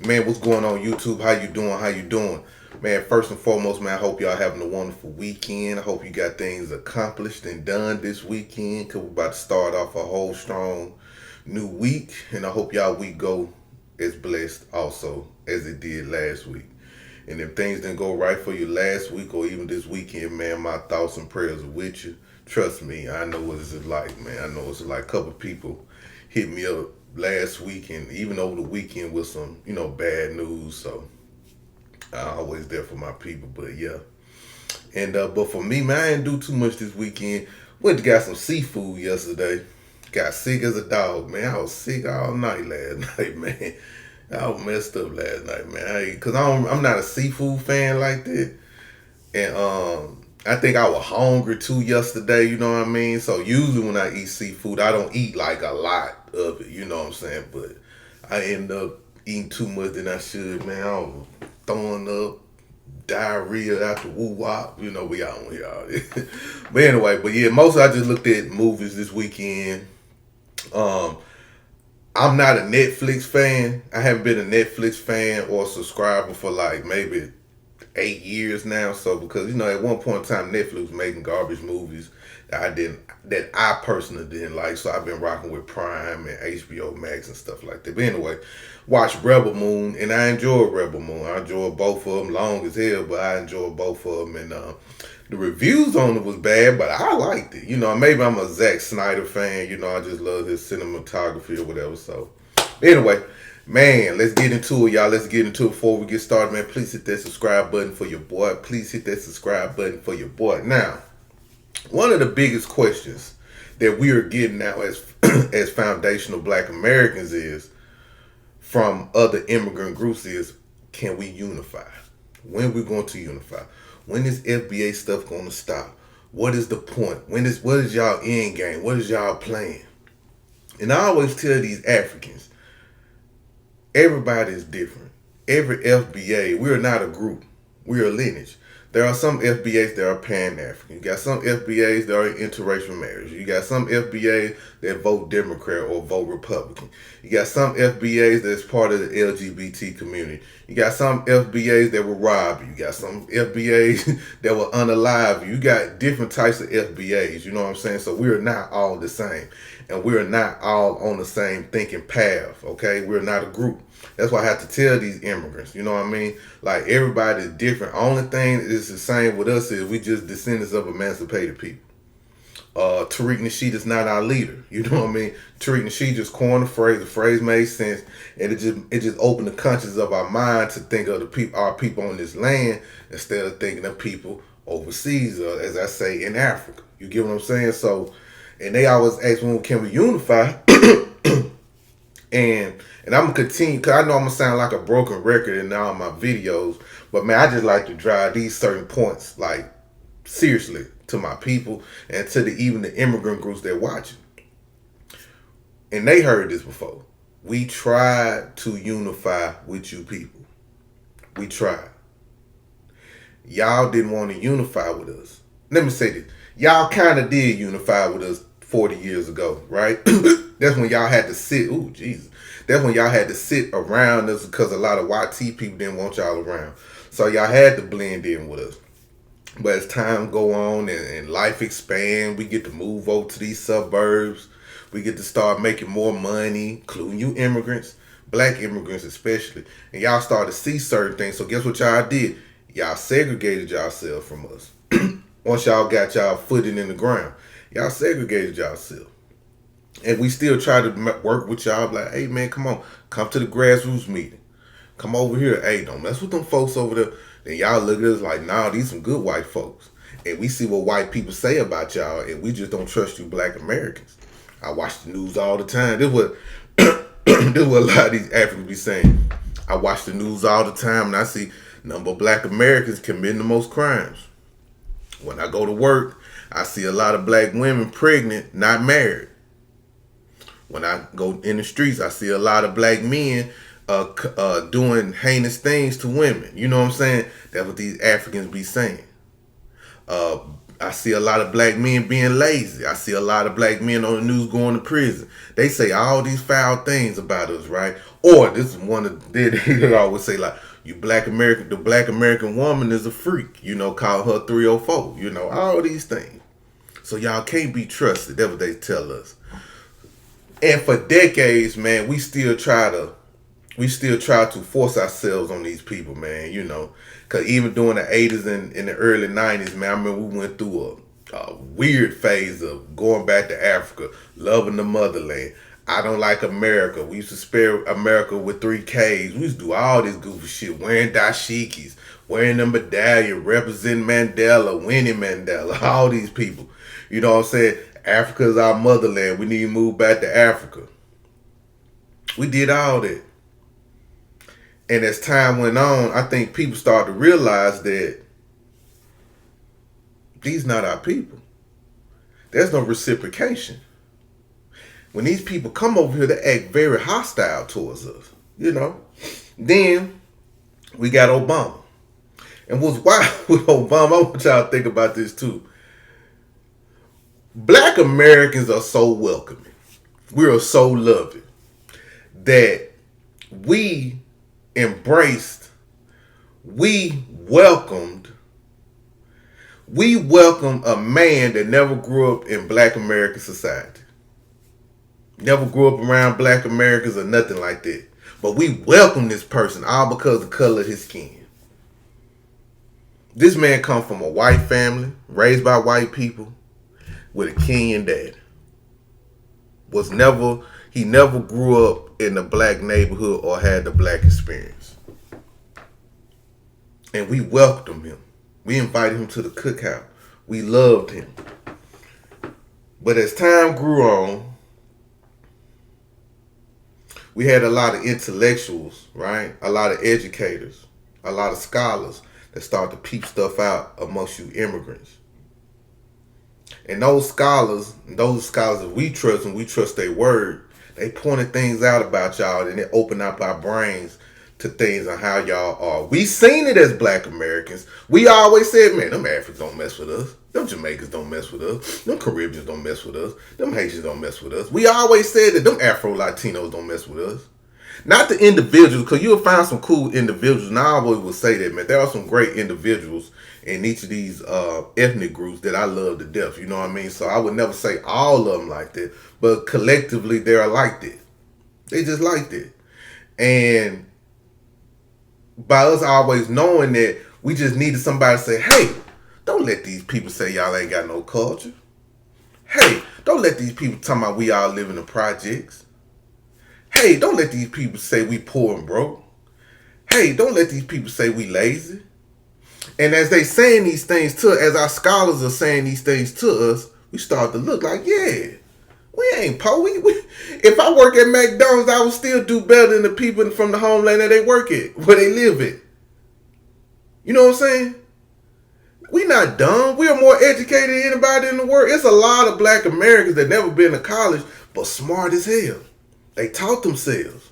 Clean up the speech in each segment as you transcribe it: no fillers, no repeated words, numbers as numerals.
Man, what's going on YouTube? How you doing? How you doing? Man, first and foremost, man, I hope y'all having a wonderful weekend. I hope you got things accomplished and done this weekend because we're about to start off a whole strong new week. And I hope y'all week go as blessed also as it did last week. And if things didn't go right for you last week or even this weekend, man, my thoughts and prayers are with you. Trust me, I know what it's like, man. I know it's like a couple people hit me up last week and even over the weekend with some, bad news. So I'm always there for my people. But yeah. And but for me, man, I didn't do too much this weekend. Went to got some seafood yesterday. Got sick as a dog, man. I was sick all night last night, man. I was messed up last night, man. Cause I'm not a seafood fan like that. And I think I was hungry too yesterday, you know what I mean? So usually when I eat seafood, I don't eat like a lot of it, you know what I'm saying? But I end up eating too much than I should, man. I was throwing up, diarrhea after woo wop, we out on here all this. But anyway, but yeah, mostly I just looked at movies this weekend. Um, I'm not a Netflix fan. I haven't been a Netflix fan or subscriber for like maybe 8 years now. So because at one point in time Netflix was making garbage movies that I personally didn't like. So I've been rocking with Prime and HBO Max and stuff like that. But anyway, watched Rebel Moon and I enjoyed Rebel Moon. I enjoyed both of them. Long as hell, but I enjoyed both of them. And the reviews on it was bad, but I liked it. Maybe I'm a Zack Snyder fan. I just love his cinematography or whatever. So anyway, man, let's get into it, y'all. Let's get into it before we get started, man. Please hit that subscribe button for your boy. Please hit that subscribe button for your boy. Now, one of the biggest questions that we are getting now as as foundational Black Americans is from other immigrant groups is, can we unify? When are we going to unify? When is FBA stuff going to stop? What is the point? What is y'all end game? What is y'all plan? And I always tell these Africans, everybody is different. Every FBA, we are not a group. We are a lineage. There are some FBAs that are Pan-African. You got some FBAs that are interracial marriage. You got some FBAs that vote Democrat or vote Republican. You got some FBAs that's part of the LGBT community. You got some FBAs that will rob you. You got some FBAs that will unalive you. You got different types of FBAs, you know what I'm saying? So we are not all the same. And we are not all on the same thinking path, okay? We're not a group. That's why I have to tell these immigrants, you know what I mean? Like, everybody is different. Only thing is the same with us is we just descendants of emancipated people. Tariq Nasheed is not our leader, you know what I mean? Tariq Nasheed just coined a phrase. The phrase made sense, and it just opened the conscience of our mind to think of our people on this land instead of thinking of people overseas, or as I say, in Africa. You get what I'm saying? So, and they always ask, well, can we unify? And I'm gonna continue because I know I'm gonna sound like a broken record in all my videos, but man, I just like to drive these certain points like seriously to my people and to even the immigrant groups that watching. And they heard this before. We tried to unify with you people. We tried. Y'all didn't want to unify with us. Let me say this. Y'all kind of did unify with us 40 years ago, right? That's when y'all had to sit. Ooh, Jesus. That's when y'all had to sit around us because a lot of YT people didn't want y'all around. So y'all had to blend in with us. But as time go on and life expand, we get to move over to these suburbs. We get to start making more money, including you immigrants, Black immigrants especially. And y'all start to see certain things. So guess what y'all did? Y'all segregated yourself from us. Once y'all got y'all footing in the ground, y'all segregated yourself. And we still try to work with y'all like, hey man, come to the grassroots meeting. Come over here. Hey, don't mess with them folks over there. Then y'all look at us like, nah, these some good white folks. And we see what white people say about y'all, and we just don't trust you Black Americans. I watch the news all the time. This is what this is what a lot of these Africans be saying. I watch the news all the time and I see number of Black Americans committing the most crimes. When I go to work, I see a lot of Black women pregnant, not married. When I go in the streets, I see a lot of Black men doing heinous things to women. You know what I'm saying? That's what these Africans be saying. I see a lot of Black men being lazy. I see a lot of Black men on the news going to prison. They say all these foul things about us, right? Or this is one of they always say like, you black American, the black American woman is a freak. You know, call her 304. You know, all these things. So y'all can't be trusted. That's what they tell us. And for decades, man, we still try to force ourselves on these people, man. You know, because even during the 80s and in the early 90s, man, I remember we went through a weird phase of going back to Africa, loving the motherland. I don't like America. We used to spare America with 3Ks. We used to do all this goofy shit, wearing dashikis, wearing the medallion, representing Mandela, Winnie Mandela, all these people. You know what I'm saying? Africa is our motherland. We need to move back to Africa. We did all that. And as time went on, I think people started to realize that these not our people. There's no reciprocation. When these people come over here, they act very hostile towards us, you know. Then we got Obama. And what's wild with Obama, I want y'all to think about this too. Black Americans are so welcoming. We are so loving that we embraced, we welcomed a man that never grew up in Black American society. Never grew up around Black Americans or nothing like that. But we welcome this person all because of the color of his skin. This man come from a white family, raised by white people, with a Kenyan dad. He never grew up in a black neighborhood or had the black experience. And we welcomed him. We invited him to the cookout. We loved him. But as time grew on, we had a lot of intellectuals, right? A lot of educators, a lot of scholars that started to peep stuff out amongst you immigrants. And those scholars that we trust and we trust their word, they pointed things out about y'all and it opened up our brains to things on how y'all are. We seen it as Black Americans. We always said, man, them Africans don't mess with us. Them Jamaicans don't mess with us. Them Caribbeans don't mess with us. Them Haitians don't mess with us. We always said that them Afro-Latinos don't mess with us. Not the individuals, because you'll find some cool individuals, and I always will say that, man. There are some great individuals in each of these ethnic groups that I love to death, you know what I mean? So I would never say all of them like that, but collectively they're like that. They just like that. And by us always knowing that, we just needed somebody to say, hey, don't let these people say y'all ain't got no culture. Hey, don't let these people talk about we all live in the projects. Hey, don't let these people say we poor and broke. Hey, don't let these people say we lazy. And as they saying these things to us, as our scholars are saying these things to us, we start to look like, yeah, we ain't poor. If I work at McDonald's, I would still do better than the people from the homeland that they work at, where they live at. You know what I'm saying? We not dumb. We are more educated than anybody in the world. It's a lot of Black Americans that never been to college, but smart as hell. They taught themselves.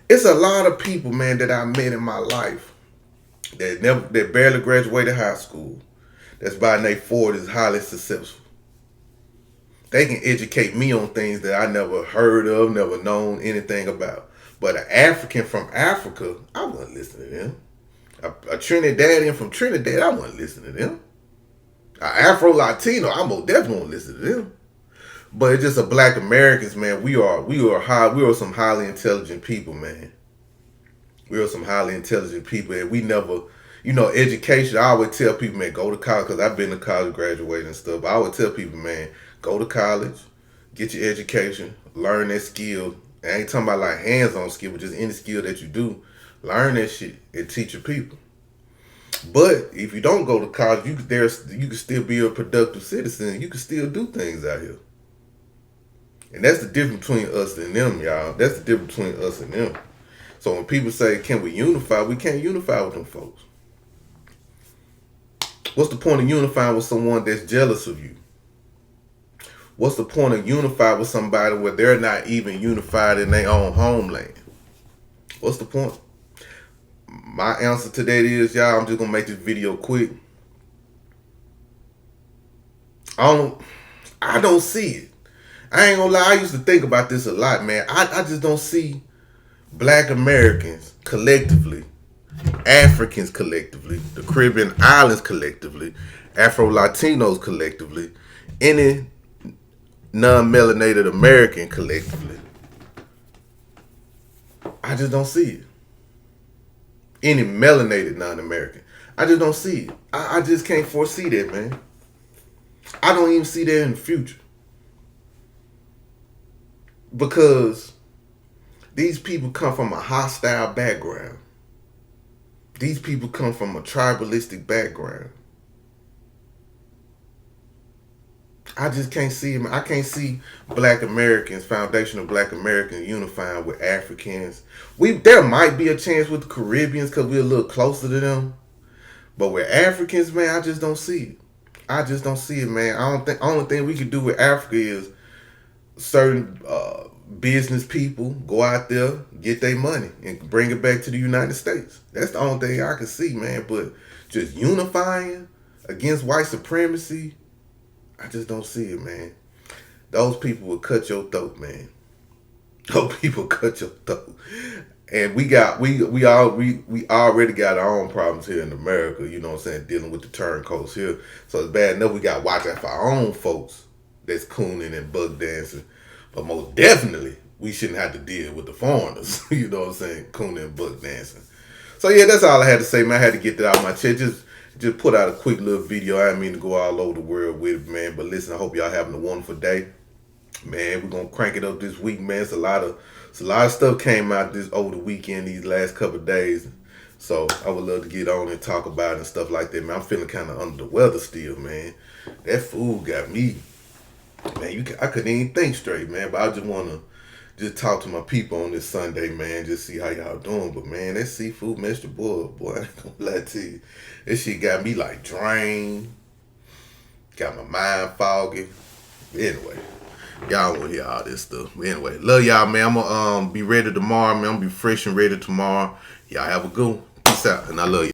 It's a lot of people, man, that I met in my life that barely graduated high school, that's by in their 40s, highly successful. They can educate me on things that I never heard of, never known anything about. But an African from Africa, I wouldn't listen to them. A Trinidadian from Trinidad, I wouldn't listen to them. An Afro-Latino, I most definitely won't listen to them. But it's just a Black Americans, man. We are some highly intelligent people, man. We are some highly intelligent people, and we never, education. I always tell people, man, go to college, because I've been to college, graduated and stuff. But I always tell people, man, go to college, get your education, learn that skill. I ain't talking about like hands-on skill, but just any skill that you do, learn that shit and teach your people. But if you don't go to college, you can still be a productive citizen. You can still do things out here. And that's the difference between us and them, y'all. That's the difference between us and them. So when people say, can we unify? We can't unify with them folks. What's the point of unifying with someone that's jealous of you? What's the point of unifying with somebody where they're not even unified in their own homeland? What's the point? My answer to that is, y'all, I'm just going to make this video quick. I don't see it. I ain't gonna lie, I used to think about this a lot, man. I just don't see black Americans collectively, Africans collectively, the Caribbean islands collectively, Afro Latinos collectively, any non-melanated American collectively. I just don't see it. Any melanated non-American. I just don't see it. I just can't foresee that, man. I don't even see that in the future. Because these people come from a hostile background. These people come from a tribalistic background. I just can't see them. I can't see black Americans, foundational black Americans unifying with Africans. There might be a chance with the Caribbeans because we're a little closer to them. But with Africans, man, I just don't see it. I just don't see it, man. I don't think only thing we could do with Africa is certain business people go out there, get their money, and bring it back to the United States. That's the only thing I can see, man. But just unifying against white supremacy, I just don't see it, man. Those people will cut your throat, man. Those people cut your throat. And we already got our own problems here in America, you know what I'm saying, dealing with the turncoats here. So it's bad enough we got to watch out for our own folks that's cooning and bug dancing. But most definitely, we shouldn't have to deal with the foreigners, you know what I'm saying, cooning and bug dancing. So yeah, that's all I had to say, man. I had to get that out of my chest. Just put out a quick little video. I didn't mean to go all over the world with it, man. But listen, I hope y'all having a wonderful day. Man, we're going to crank it up this week, man. It's a lot of stuff came out over the weekend, these last couple of days. So I would love to get on and talk about it and stuff like that, man. I'm feeling kind of under the weather still, man. That food got me. Man, I couldn't even think straight, man. But I just want to just talk to my people on this Sunday, man. Just see how y'all doing. But, man, that seafood Mr. Boy, I ain't going to lie to you. That shit got me, like, drained. Got my mind foggy. Anyway, y'all want to hear all this stuff. But anyway, love y'all, man. I'm going to be ready tomorrow, man. I'm going to be fresh and ready tomorrow. Y'all have a good one. Peace out, and I love you.